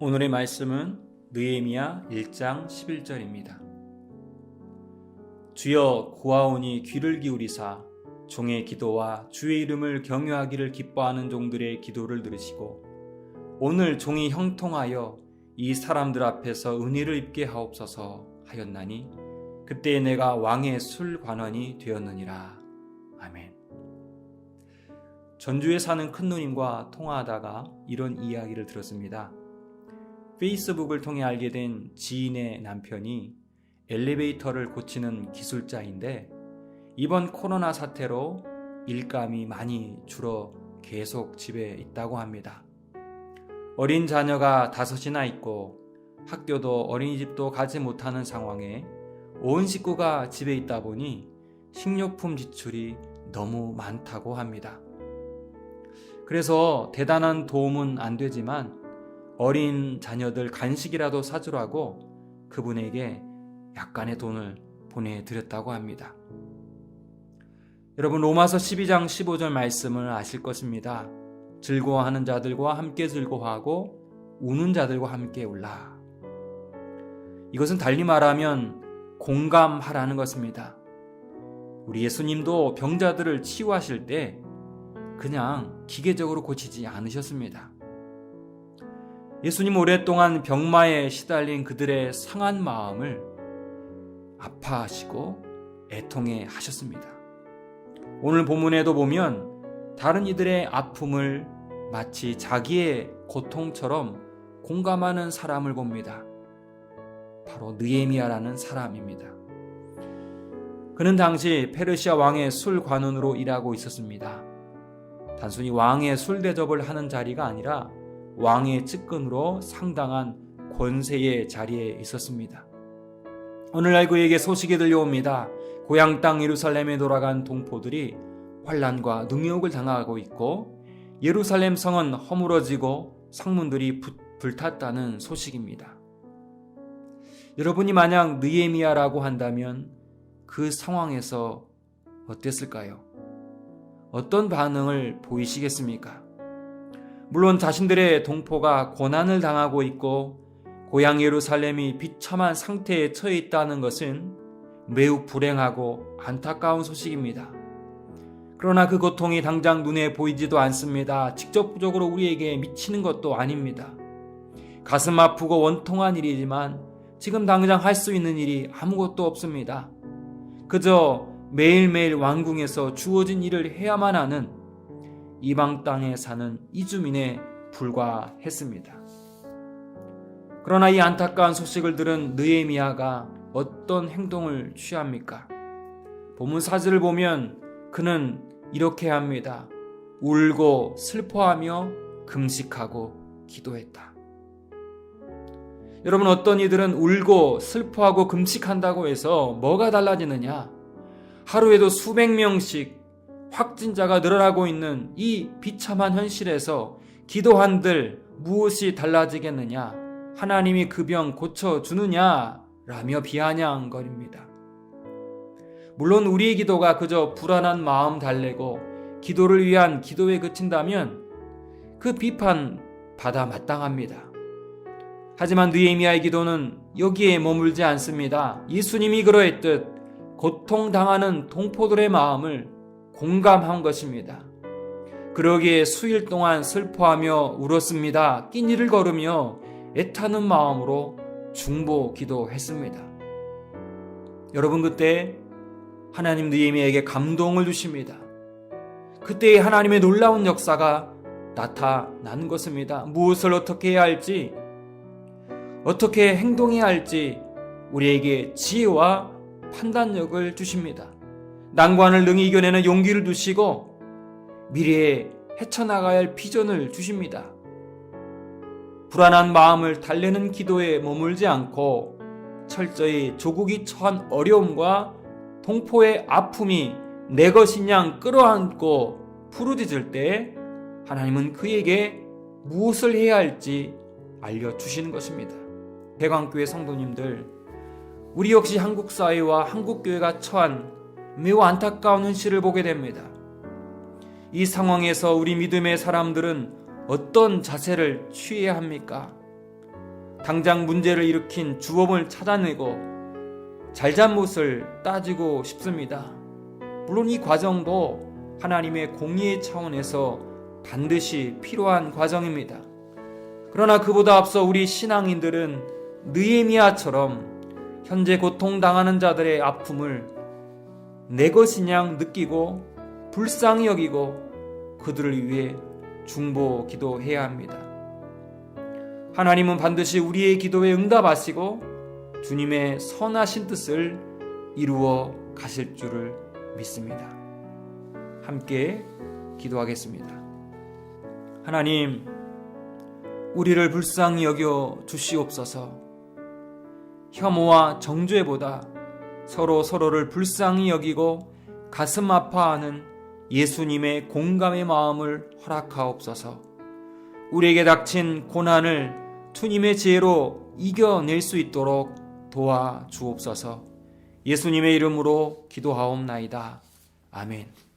오늘의 말씀은 느헤미야 1장 11절입니다. 주여 구하오니 귀를 기울이사 종의 기도와 주의 이름을 경외하기를 기뻐하는 종들의 기도를 들으시고 오늘 종이 형통하여 이 사람들 앞에서 은혜를 입게 하옵소서 하였나니 그때 내가 왕의 술관원이 되었느니라. 아멘. 전주에 사는 큰누님과 통화하다가 이런 이야기를 들었습니다. 페이스북을 통해 알게 된 지인의 남편이 엘리베이터를 고치는 기술자인데 이번 코로나 사태로 일감이 많이 줄어 계속 집에 있다고 합니다. 어린 자녀가 5이나 있고 학교도 어린이집도 가지 못하는 상황에 온 식구가 집에 있다 보니 식료품 지출이 너무 많다고 합니다. 그래서 대단한 도움은 안 되지만 어린 자녀들 간식이라도 사주라고 그분에게 약간의 돈을 보내드렸다고 합니다. 여러분, 로마서 12장 15절 말씀을 아실 것입니다. 즐거워하는 자들과 함께 즐거워하고 우는 자들과 함께 울라. 이것은 달리 말하면 공감하라는 것입니다. 우리 예수님도 병자들을 치유하실 때 그냥 기계적으로 고치지 않으셨습니다. 예수님 오랫동안 병마에 시달린 그들의 상한 마음을 아파하시고 애통해 하셨습니다. 오늘 본문에도 보면 다른 이들의 아픔을 마치 자기의 고통처럼 공감하는 사람을 봅니다. 바로 느헤미야라는 사람입니다. 그는 당시 페르시아 왕의 술관원으로 일하고 있었습니다. 단순히 왕의 술 대접을 하는 자리가 아니라 왕의 측근으로 상당한 권세의 자리에 있었습니다. 오늘날 그에게 소식이 들려옵니다. 고향 땅 예루살렘에 돌아간 동포들이 환난과 능욕을 당하고 있고 예루살렘 성은 허물어지고 성문들이 불탔다는 소식입니다. 여러분이 만약 느헤미야라고 한다면 그 상황에서 어땠을까요? 어떤 반응을 보이시겠습니까? 물론 자신들의 동포가 고난을 당하고 있고 고향 예루살렘이 비참한 상태에 처해 있다는 것은 매우 불행하고 안타까운 소식입니다. 그러나 그 고통이 당장 눈에 보이지도 않습니다. 직접적으로 우리에게 미치는 것도 아닙니다. 가슴 아프고 원통한 일이지만 지금 당장 할 수 있는 일이 아무것도 없습니다. 그저 매일매일 왕궁에서 주어진 일을 해야만 하는 이방 땅에 사는 이주민에 불과했습니다. 그러나 이 안타까운 소식을 들은 느헤미야가 어떤 행동을 취합니까? 본문 4절을 보면 그는 이렇게 합니다. 울고 슬퍼하며 금식하고 기도했다. 여러분, 어떤 이들은 울고 슬퍼하고 금식한다고 해서 뭐가 달라지느냐? 하루에도 수백 명씩 확진자가 늘어나고 있는 이 비참한 현실에서 기도한들 무엇이 달라지겠느냐? 하나님이 그 병 고쳐주느냐? 라며 비아냥거립니다. 물론 우리의 기도가 그저 불안한 마음 달래고 기도를 위한 기도에 그친다면 그 비판 받아 마땅합니다. 하지만 느헤미야의 기도는 여기에 머물지 않습니다. 예수님이 그러했듯 고통당하는 동포들의 마음을 공감한 것입니다. 그러기에 수일 동안 슬퍼하며 울었습니다. 끼니를 걸으며 애타는 마음으로 중보 기도했습니다. 여러분, 그때 하나님 느헤미야에게 감동을 주십니다. 그때 하나님의 놀라운 역사가 나타난 것입니다. 무엇을 어떻게 해야 할지, 어떻게 행동해야 할지 우리에게 지혜와 판단력을 주십니다. 난관을 능히 이겨내는 용기를 주시고 미래에 헤쳐나가야 할 비전을 주십니다. 불안한 마음을 달래는 기도에 머물지 않고 철저히 조국이 처한 어려움과 동포의 아픔이 내 것인 양 끌어안고 부르짖을 때 하나님은 그에게 무엇을 해야 할지 알려주시는 것입니다. 대광교회 성도님들, 우리 역시 한국 사회와 한국 교회가 처한 매우 안타까운 현실을 보게 됩니다. 이 상황에서 우리 믿음의 사람들은 어떤 자세를 취해야 합니까? 당장 문제를 일으킨 주범을 찾아내고 잘잘못을 따지고 싶습니다. 물론 이 과정도 하나님의 공의의 차원에서 반드시 필요한 과정입니다. 그러나 그보다 앞서 우리 신앙인들은 느헤미야처럼 현재 고통당하는 자들의 아픔을 내 것이냐 느끼고 불쌍히 여기고 그들을 위해 중보 기도해야 합니다. 하나님은 반드시 우리의 기도에 응답하시고 주님의 선하신 뜻을 이루어 가실 줄을 믿습니다. 함께 기도하겠습니다. 하나님, 우리를 불쌍히 여겨 주시옵소서. 혐오와 정죄보다 서로를 불쌍히 여기고 가슴 아파하는 예수님의 공감의 마음을 허락하옵소서. 우리에게 닥친 고난을 주님의 지혜로 이겨낼 수 있도록 도와주옵소서. 예수님의 이름으로 기도하옵나이다. 아멘.